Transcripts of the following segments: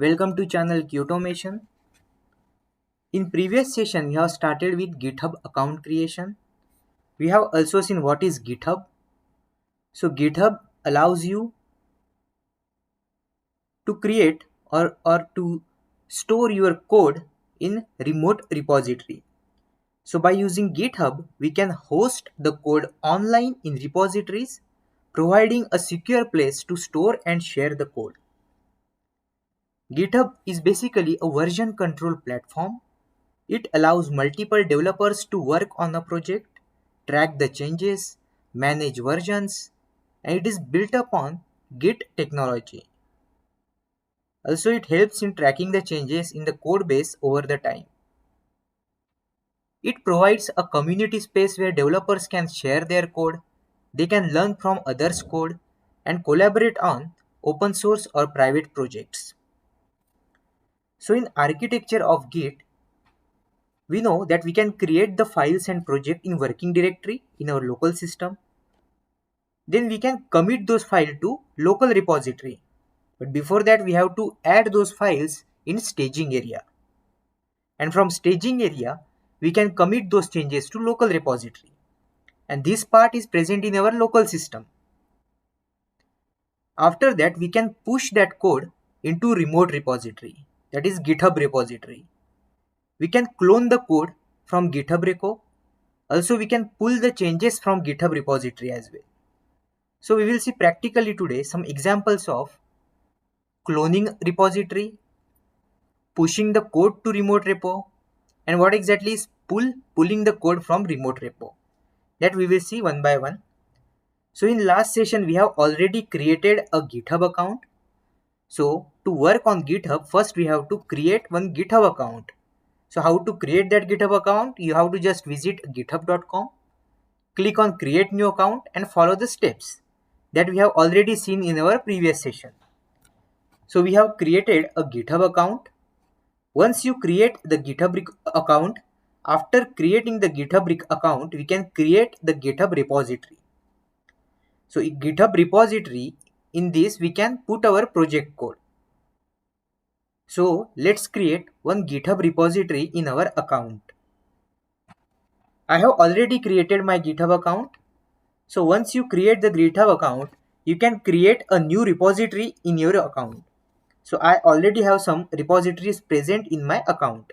Welcome to channel Qtomation. In previous session we have started with GitHub account creation. We have also seen what is GitHub. So GitHub allows you to create or to store your code in remote repository. So by using GitHub we can host the code online in repositories, providing a secure place to store and share the code. GitHub is basically a version control platform. It allows multiple developers to work on a project, track the changes, manage versions, and it is built upon Git technology. Also, it helps in tracking the changes in the code base over the time. It provides a community space where developers can share their code, they can learn from others' code, and collaborate on open source or private projects. So in architecture of Git, we know that we can create the files and project in working directory in our local system. Then we can commit those files to local repository. But before that we have to add those files in staging area. And from staging area we can commit those changes to local repository. And this part is present in our local system. After that we can push that code into remote repository, that is GitHub repository. We can clone the code from GitHub repo. Also we can pull the changes from GitHub repository as well. So we will see practically today some examples of cloning repository, pushing the code to remote repo, and what exactly is pulling the code from remote repo. That we will see one by one. So in last session we have already created a GitHub account. So to work on GitHub, first we have to create one GitHub account. So how to create that GitHub account? You have to just visit github.com, click on create new account and follow the steps that we have already seen in our previous session. So we have created a GitHub account. Once you create the GitHub account, after creating the GitHub account, we can create the GitHub repository. So in GitHub repository, in this we can put our project code. So let's create one GitHub repository in our account. I have already created my GitHub account. So once you create the GitHub account, you can create a new repository in your account. So I already have some repositories present in my account,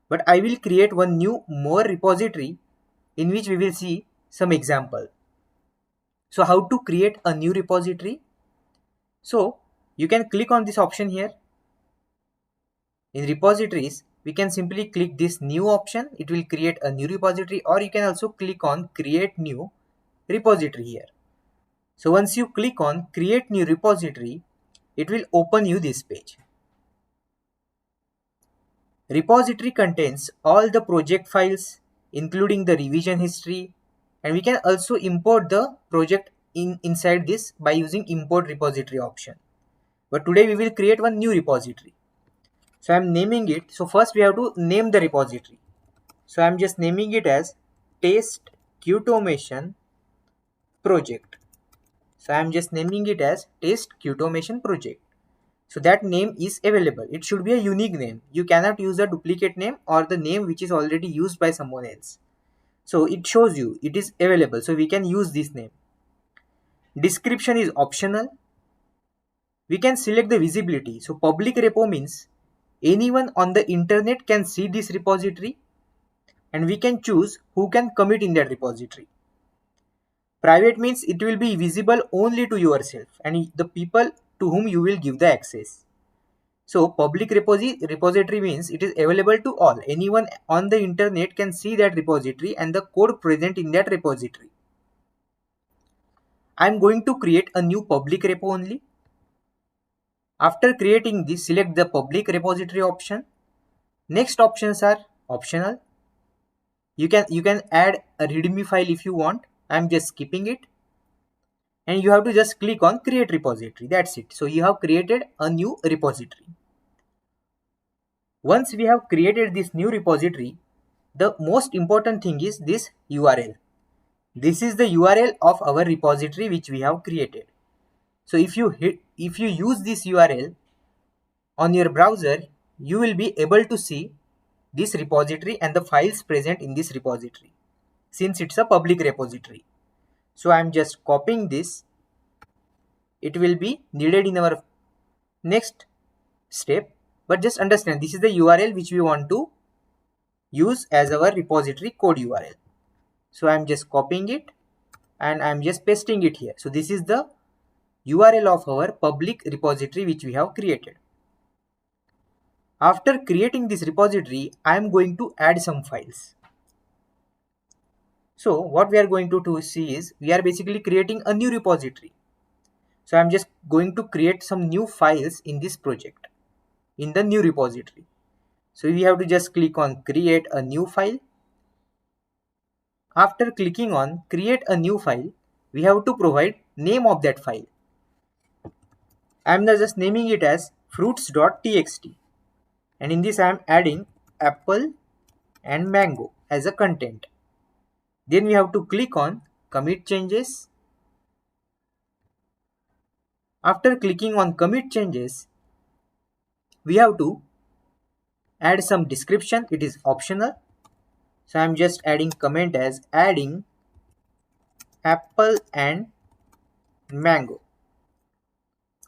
but I will create one new more repository in which we will see some example. So how to create a new repository? So you can click on this option here. In repositories, we can simply click this new option. It will create a new repository, or you can also click on create new repository here. So once you click on create new repository, it will open you this page. Repository contains all the project files, including the revision history, and we can also import the project inside this by using import repository option. But today we will create one new repository. So I am naming it. So first we have to name the repository. So I am just naming it as test Qtomation project. So I am just naming it as test Qtomation project. So that name is available. It should be a unique name. You cannot use a duplicate name or the name which is already used by someone else. So it shows you it is available. So we can use this name. Description is optional. We can select the visibility. So public repo means anyone on the internet can see this repository, and we can choose who can commit in that repository. Private means it will be visible only to yourself and the people to whom you will give the access. So public repository means it is available to all. Anyone on the internet can see that repository and the code present in that repository. I am going to create a new public repo only. After creating this, select the public repository option. Next options are optional. You can add a readme file if you want. I am just skipping it. And you have to just click on create repository. That's it. So you have created a new repository. Once we have created this new repository, the most important thing is this URL. This is the URL of our repository which we have created. So if you use this URL, On your browser, you will be able to see this repository and the files present in this repository, since it's a public repository. So I'm just copying this. It will be needed in our next step, but just understand this is the URL which we want to use as our repository code URL. So I'm just copying it and I'm just pasting it here. So this is the URL of our public repository which we have created. After creating this repository, I am going to add some files. So what we are going to see is we are basically creating a new repository. So I'm just going to create some new files in this project, in the new repository. So we have to just click on create a new file. After clicking on create a new file, we have to provide name of that file. I'm just naming it as fruits.txt, and in this I'm adding apple and mango as a content. Then we have to click on commit changes. After clicking on commit changes, we have to add some description. It is optional. So I'm just adding comment as adding apple and mango.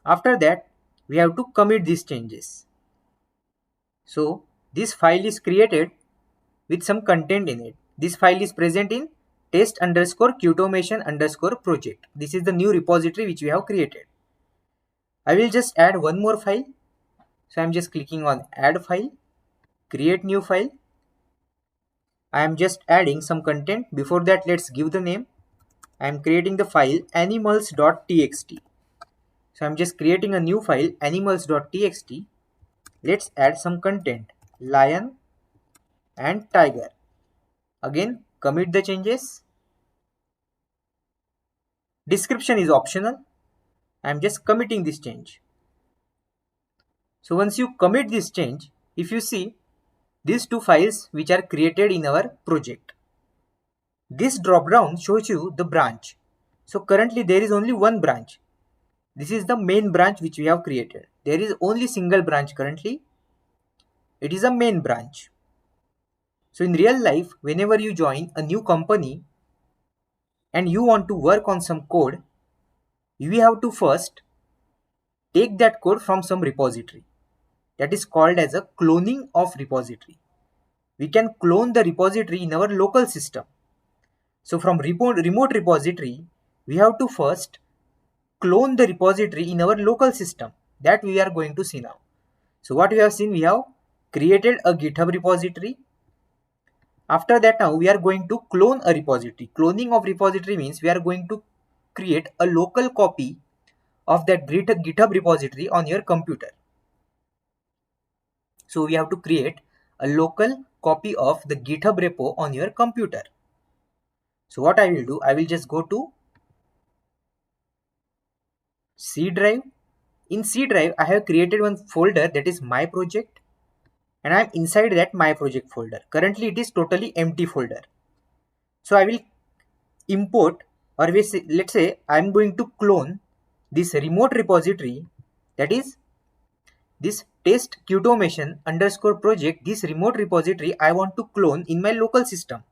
After that, we have to commit these changes. So this file is created with some content in it. This file is present in test underscore qtomation underscore project. This is the new repository which we have created. I will just add one more file. So I'm just clicking on add file, create new file. I am just adding some content. Before that, let's give the name. I am creating the file animals.txt. So I'm just creating a new file animals.txt. Let's add some content, lion and tiger. Again, commit the changes. Description is optional. I'm just committing this change. So once you commit this change, if you see these two files which are created in our project, this drop down shows you the branch. So currently there is only one branch. This is the main branch which we have created. There is only single branch currently. It is a main branch. So in real life, whenever you join a new company and you want to work on some code, you have to first take that code from some repository. That is called as a cloning of repository. We can clone the repository in our local system. So from remote repository, we have to first clone the repository in our local system. That we are going to see now. So what we have seen, we have created a GitHub repository. After that, now we are going to clone a repository. Cloning of repository means we are going to create a local copy of that GitHub repository on your computer. So we have to create a local copy of the GitHub repo on your computer. So what I will do, I will just go to C drive. In C drive, I have created one folder that is my project, and I am inside that my project folder. Currently it is totally empty folder. So I will import, or let's say I am going to clone this remote repository, that is this test qtomation underscore project. This remote repository I want to clone in my local system.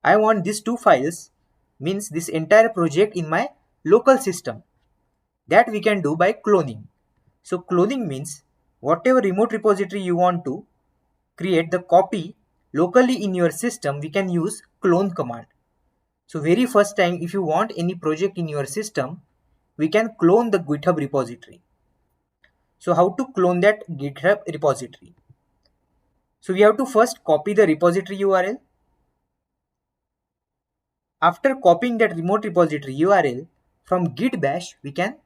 I want these two files, means this entire project in my local system. That we can do by cloning. So cloning means whatever remote repository you want to create the copy locally in your system, we can use clone command. So very first time, if you want any project in your system, we can clone the GitHub repository. So how to clone that GitHub repository? So we have to first copy the repository URL. After copying that remote repository URL, from git bash we can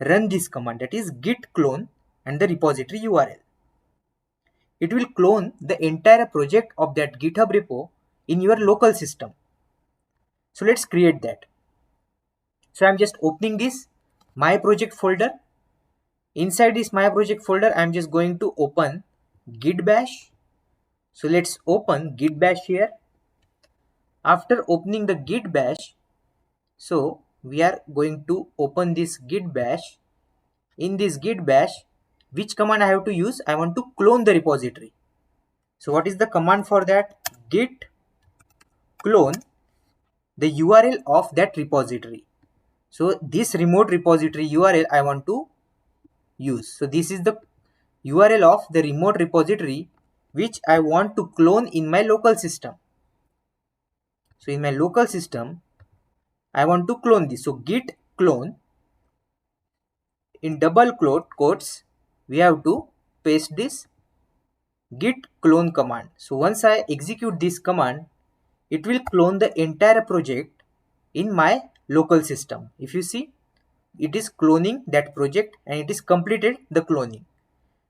run this command, that is git clone and the repository URL. It will clone the entire project of that GitHub repo in your local system. So let's create that. So I'm just opening this my project folder. Inside this my project folder, I'm just going to open git bash. So let's open git bash here. After opening the git bash, so we are going to open this git bash. In this git bash, which command I have to use? I want to clone the repository. So what is the command for that? Git clone the URL of that repository. So this remote repository URL I want to use. So this is the URL of the remote repository which I want to clone in my local system. So in my local system, I want to clone this. So git clone, in double quotes, we have to paste this git clone command. So once I execute this command, it will clone the entire project in my local system. If you see, it is cloning that project and it is completed the cloning.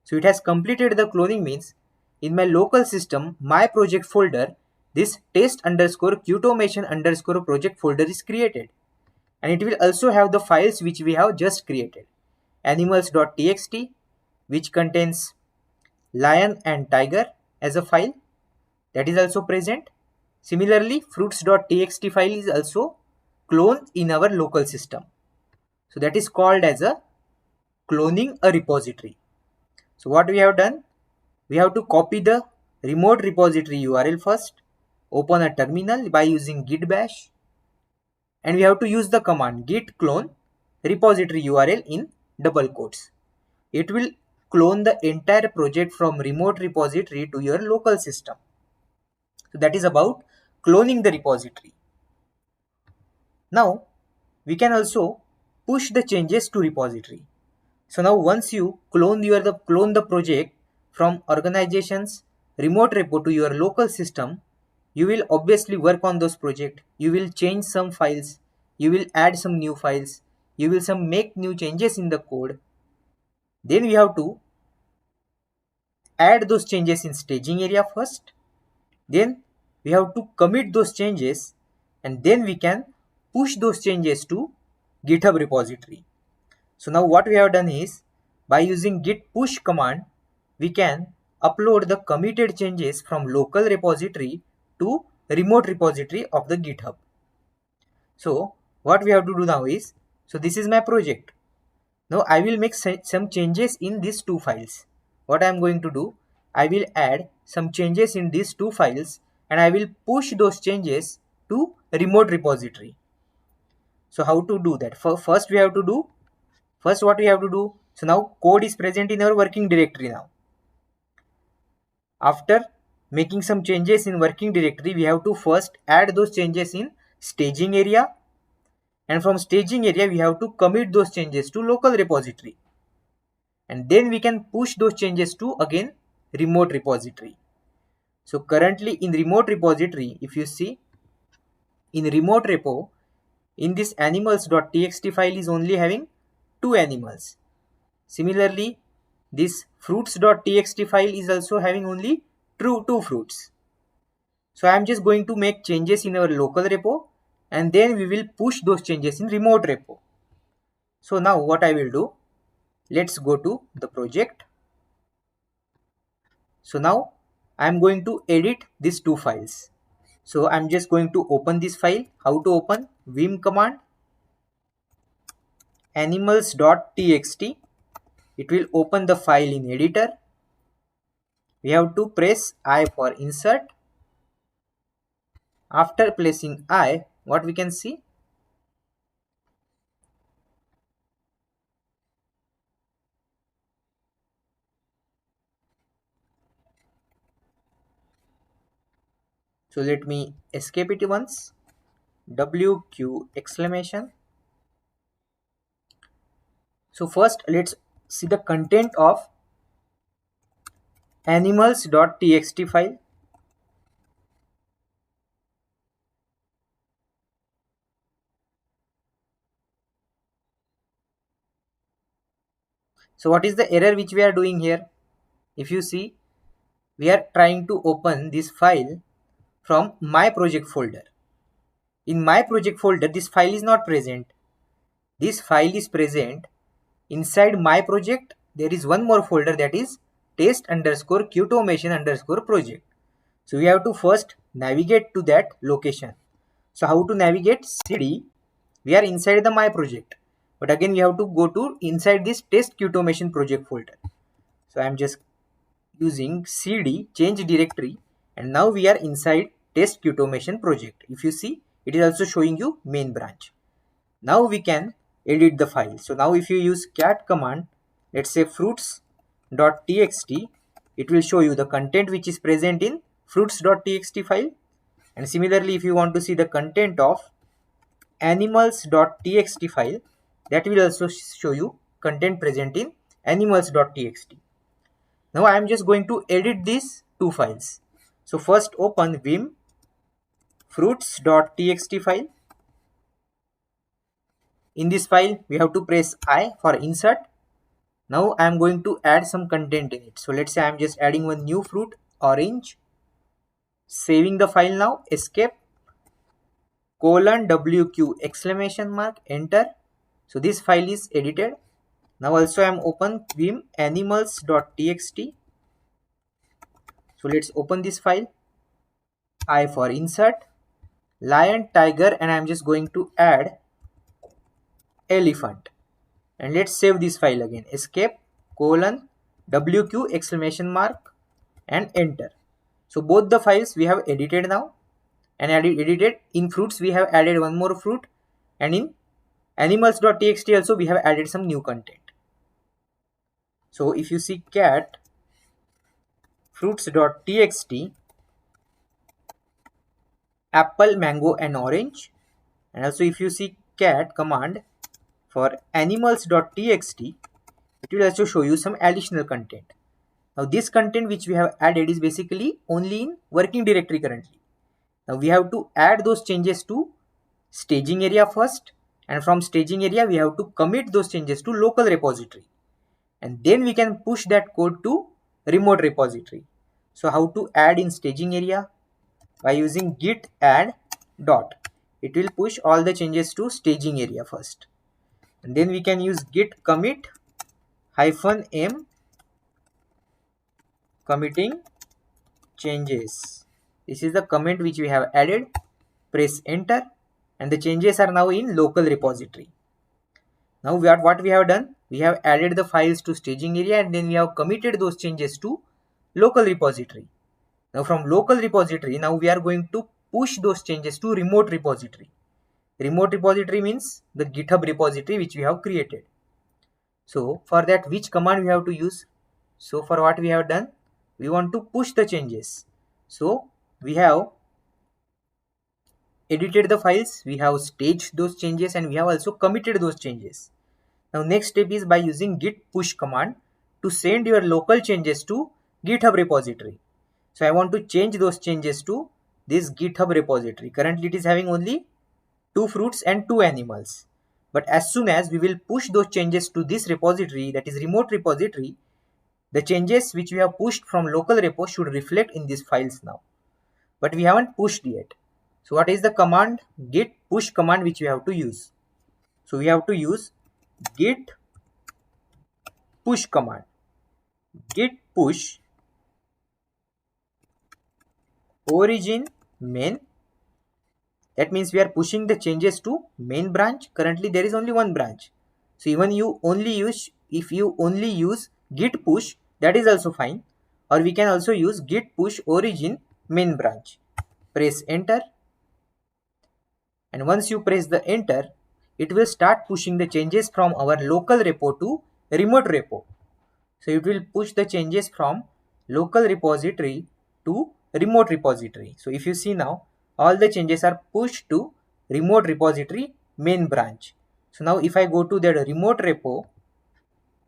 So it has completed the cloning means in my local system, my project folder, this test underscore qtomation underscore project folder is created. And it will also have the files which we have just created. Animals.txt, which contains lion and tiger as a file, that is also present. Similarly, fruits.txt file is also cloned in our local system. So that is called as a cloning a repository. So what we have done, we have to copy the remote repository URL first, open a terminal by using git bash, and we have to use the command git clone repository URL in double quotes. It will clone the entire project from remote repository to your local system. So that is about cloning the repository. Now we can also push the changes to repository. So now once you clone the project from organization's remote repo to your local system, you will obviously work on those project. You will change some files, you will add some new files, you will make new changes in the code. Then we have to add those changes in staging area first. Then we have to commit those changes, and then we can push those changes to GitHub repository. So now what we have done is, by using git push command, we can upload the committed changes from local repository to remote repository of the GitHub. So what we have to do now is, so this is my project. Now I will make some changes in these two files. What I am going to do, I will add some changes in these two files and I will push those changes to remote repository. So how to do that? First what we have to do, so now code is present in our working directory now. After making some changes in working directory, we have to first add those changes in staging area, and from staging area we have to commit those changes to local repository, and then we can push those changes to again remote repository. So currently in remote repository, if you see in remote repo, in this animals.txt file is only having two animals. Similarly, this fruits.txt file is also having only two fruits. So I am just going to make changes in our local repo and then we will push those changes in remote repo. So now what I will do, let's go to the project. So now I am going to edit these two files. So I am just going to open this file. How to open? Vim command, animals.txt. It will open the file in editor. We have to press I for insert. After placing I, what we can see? So let me escape it once. WQ exclamation. So first let's see the content of animals.txt file. So what is the error which we are doing here? If you see, we are trying to open this file from my project folder. In my project folder, this file is not present. This file is present inside my project. There is one more folder, that is test underscore qtomation underscore project. So we have to first navigate to that location. So how to navigate? cd, we are inside the my project, but again we have to go to inside this test qtomation project folder. So I'm just using cd change directory, and now we are inside test automation project. If you see, it is also showing you main branch. Now we can edit the file. So now if you use cat command, let's say fruits.txt, it will show you the content which is present in fruits.txt file. And similarly, if you want to see the content of animals.txt file, that will also show you content present in animals.txt. Now I am just going to edit these two files. So first open vim fruits.txt file. In this file, we have to press I for insert. Now I am going to add some content in it. So let's say I am just adding one new fruit, orange. Saving the file now, escape, :wq exclamation mark, enter. So this file is edited. Now also I am open vim animals.txt. So let's open this file. I for insert, lion, tiger, and I am just going to add elephant. And let's save this file again. Escape, :wq exclamation mark, and enter. So both the files we have edited now, and edited in fruits we have added one more fruit, and in animals.txt also we have added some new content. So if you see cat fruits.txt, apple, mango, and orange, and also if you see cat command for animals.txt, it will also show you some additional content. Now this content which we have added is basically only in working directory currently. Now we have to add those changes to staging area first, and from staging area we have to commit those changes to local repository, and then we can push that code to remote repository. So how to add in staging area? By using git add dot, it will push all the changes to staging area first, and then we can use git commit -m committing changes. This is the comment which we have added. Press enter, and the changes are now in local repository. Now what we have done, we have added the files to staging area, and then we have committed those changes to local repository. Now from local repository, now we are going to push those changes to remote repository. Remote repository means the GitHub repository which we have created. So for that, which command we have to use? So for what we have done, we want to push the changes. So we have edited the files, we have staged those changes, and we have also committed those changes. Now next step is by using git push command to send your local changes to GitHub repository. So I want to change those changes to this GitHub repository. Currently it is having only 2 fruits and 2 animals. But as soon as we will push those changes to this repository, that is remote repository, the changes which we have pushed from local repo should reflect in these files now. But we haven't pushed yet. So what is the command? Git push command which we have to use. So we have to use git push command. Git push origin main. That means we are pushing the changes to main branch. Currently there is only one branch. So even if you only use git push, that is also fine. Or we can also use git push origin main branch. Press enter. And once you press the enter, it will start pushing the changes from our local repo to remote repo. So it will push the changes from local repository to remote repository. So if you see now, all the changes are pushed to remote repository main branch. So now if I go to that remote repo,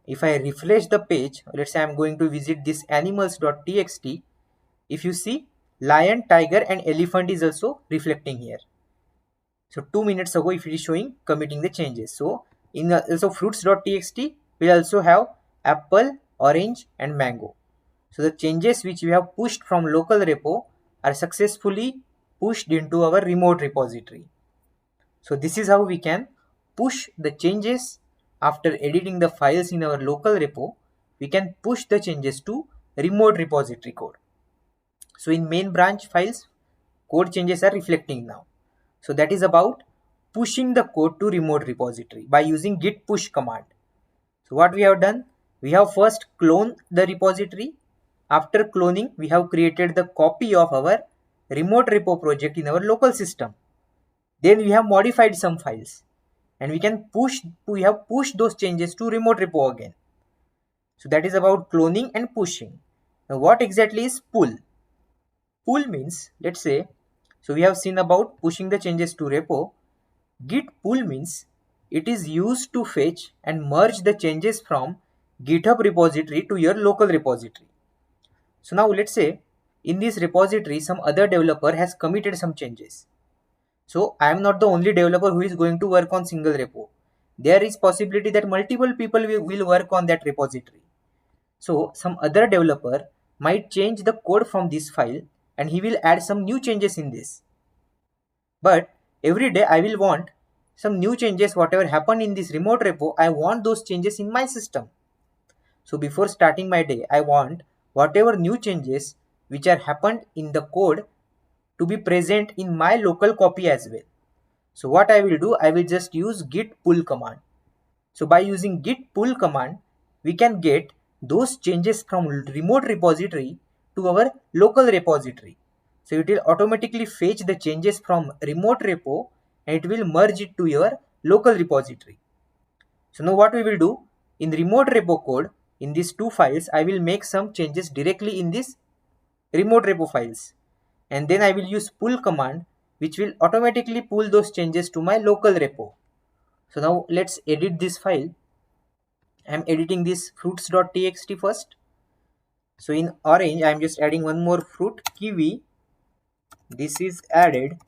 if I refresh the page, let's say I'm going to visit this animals.txt. If you see, lion, tiger, and elephant is also reflecting here. So 2 minutes ago, if it is showing committing the changes. So in also fruits.txt, we also have apple, orange, and mango. So the changes which we have pushed from local repo are successfully pushed into our remote repository. So this is how we can push the changes after editing the files in our local repo. We can push the changes to remote repository code. So in main branch files, code changes are reflecting now. So that is about pushing the code to remote repository by using git push command. So what we have done, We have first cloned the repository. After cloning, we have created the copy of our remote repo project in our local system. Then we have modified some files, and we have pushed those changes to remote repo again. So that is about cloning and pushing. Now what exactly is pull? Pull means, let's say, so we have seen about pushing the changes to repo. Git pull means it is used to fetch and merge the changes from GitHub repository to your local repository. So now let's say in this repository some other developer has committed some changes. So I am not the only developer who is going to work on single repo. There is possibility that multiple people will work on that repository. So some other developer might change the code from this file and he will add some new changes in this. But every day I will want some new changes, whatever happened in this remote repo, I want those changes in my system. So before starting my day, I want whatever new changes which are happened in the code to be present in my local copy as well. So what I will do, I will just use git pull command. So by using git pull command, we can get those changes from remote repository to our local repository. So it will automatically fetch the changes from remote repo and it will merge it to your local repository. So now what we will do, in remote repo code, in these two files, I will make some changes directly in this remote repo files. And then I will use pull command which will automatically pull those changes to my local repo. So now let's edit this file. I am editing this fruits.txt first. So in orange, I am just adding one more fruit, kiwi. This is added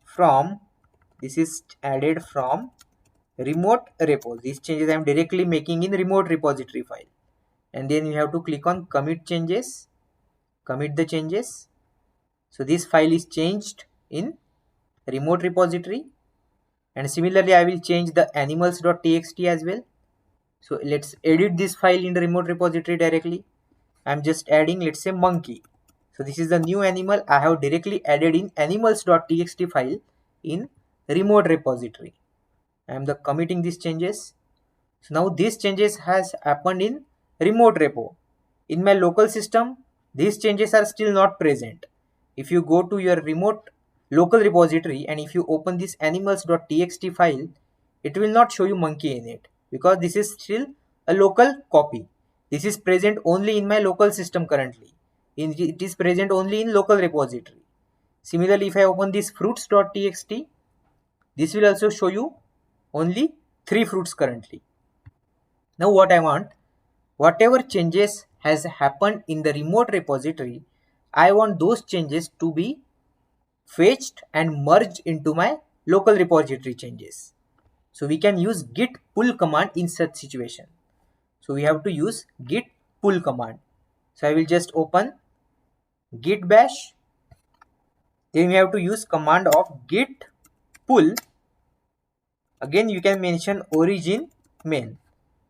from remote repo. These changes I am directly making in remote repository file. And then we have to click on commit changes, commit the changes. So this file is changed in remote repository. And similarly, I will change the animals.txt as well. So let's edit this file in the remote repository directly. I'm just adding, let's say, monkey. So this is the new animal I have directly added in animals.txt file in remote repository. I am committing these changes. So now these changes has happened in remote repo. In my local system, these changes are still not present. If you go to your remote local repository and if you open this animals.txt file, it will not show you monkey in it because this is still a local copy. This is present only in my local system currently. It is present only in local repository. Similarly, if I open this fruits.txt, this will also show you only 3 fruits currently. Now what I want, whatever changes has happened in the remote repository, I want those changes to be fetched and merged into my local repository changes. So we can use git pull command in such situation. So we have to use git pull command. So I will just open git bash. Then we have to use command of git pull. Again you can mention origin main.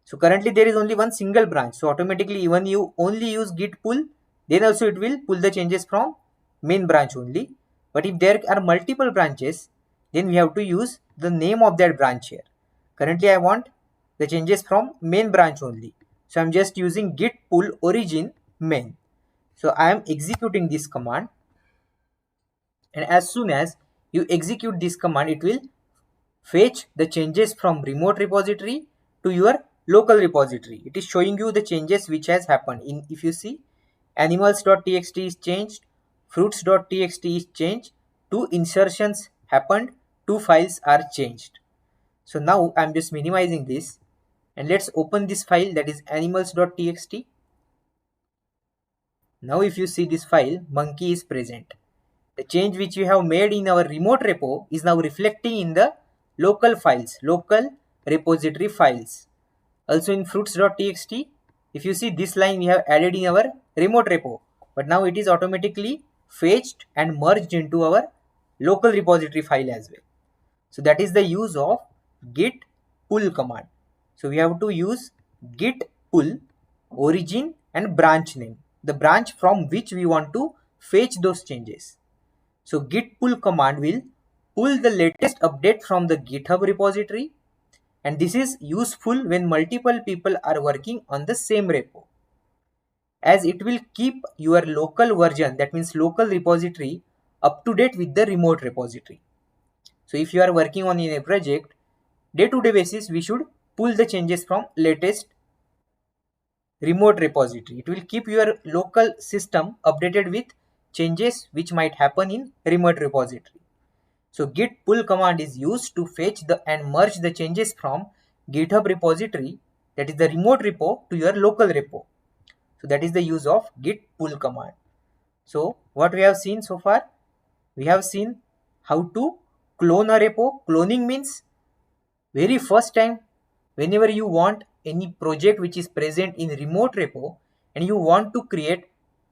So currently there is only one single branch. So automatically even you only use git pull, then also it will pull the changes from main branch only. But if there are multiple branches, then we have to use the name of that branch here. Currently I want the changes from main branch only. So I'm just using git pull origin main. So I am executing this command. And as soon as you execute this command, it will fetch the changes from remote repository to your local repository. It is showing you the changes which has happened. If you see, animals.txt is changed, fruits.txt is changed, 2 insertions happened, 2 files are changed. So now I'm just minimizing this and let's open this file, that is animals.txt. Now if you see this file, monkey is present. The change which we have made in our remote repo is now reflecting in the local files, local repository files. Also in fruits.txt, if you see this line we have added in our remote repo, but now it is automatically fetched and merged into our local repository file as well. So that is the use of git pull command. So we have to use git pull origin and branch name, the branch from which we want to fetch those changes. So git pull command will pull the latest update from the GitHub repository And this is useful when multiple people are working on the same repo, as it will keep your local version, that means local repository, up to date with the remote repository. So if you are working on in a project, day-to-day basis, we should pull the changes from latest remote repository. It will keep your local system updated with changes which might happen in remote repository. So git pull command is used to fetch the and merge the changes from GitHub repository, that is the remote repo, to your local repo. So that is the use of git pull command. So what we have seen so far, we have seen how to clone a repo. Cloning means very first time whenever you want any project which is present in remote repo and you want to create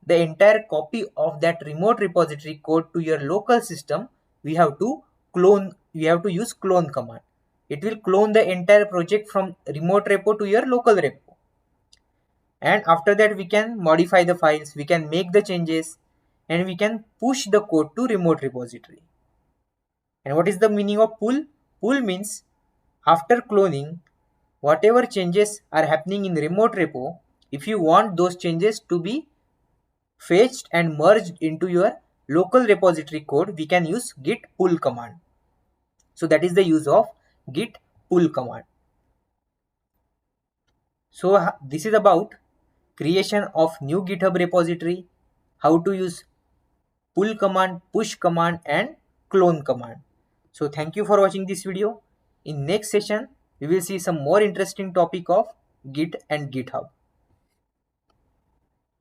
the entire copy of that remote repository code to your local system, we have to use clone command. It will clone the entire project from remote repo to your local repo, and after that we can modify the files, we can make the changes, and we can push the code to remote repository. And what is the meaning of pull? Pull means after cloning, whatever changes are happening in remote repo, if you want those changes to be fetched and merged into your local repository code, we can use git pull command. So that is the use of git pull command. So this is about creation of new GitHub repository, how to use pull command, push command, and clone command. So thank you for watching this video. In next session, we will see some more interesting topic of Git and GitHub.